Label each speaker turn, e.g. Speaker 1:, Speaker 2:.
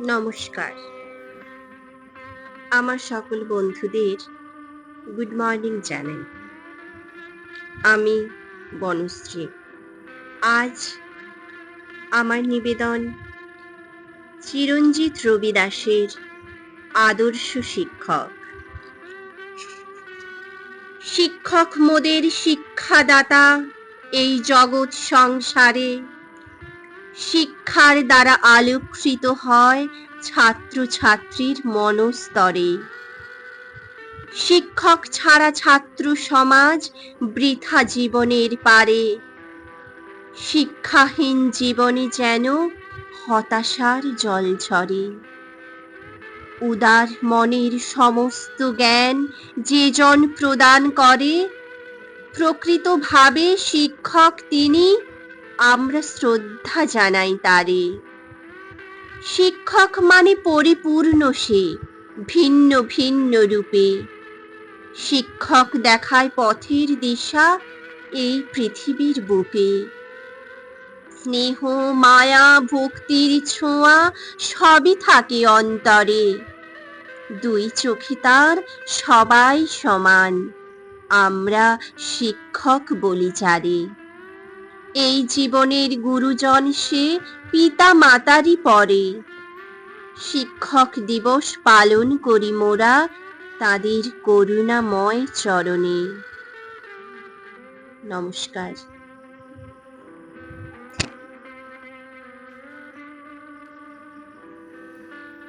Speaker 1: নমস্কার। আমার সকল বন্ধুদের গুড মর্নিং জানাই। আমি বনশ্রী। আজ আমার নিবেদন চিরঞ্জিত রবি দাসের আদর্শ শিক্ষক। শিক্ষক মোদের শিক্ষাদাতা এই জগৎ সংসারে। শিক্ষার দ্বারা আলোকৃত হয় ছাত্রছাত্রীর মনস্তরে। শিক্ষক ছাড়া ছাত্র সমাজ বৃথা জীবনের পারে। শিক্ষাহীন জীবনে যেন হতাশার জল ঝরে। উদার মনের সমস্ত জ্ঞান যে জন প্রদান করে, প্রকৃতভাবে শিক্ষক তিনি, আমরা শ্রদ্ধা জানাই তারে। শিক্ষক মানে পরিপূর্ণ সে, ভিন্ন ভিন্ন রূপে। শিক্ষক দেখায় পথের দিশা এই পৃথিবীর বুকে। স্নেহ মায়া ভক্তির ছোঁয়া সবই থাকে অন্তরে। দুই চোখে তার সবাই সমান, আমরা শিক্ষক বলি যারে। এই জীবনের গুরুজন সে পিতা মাতারই পরে। শিক্ষক দিবস পালন করি মোরা তাদের করুণাময় চরণে। নমস্কার।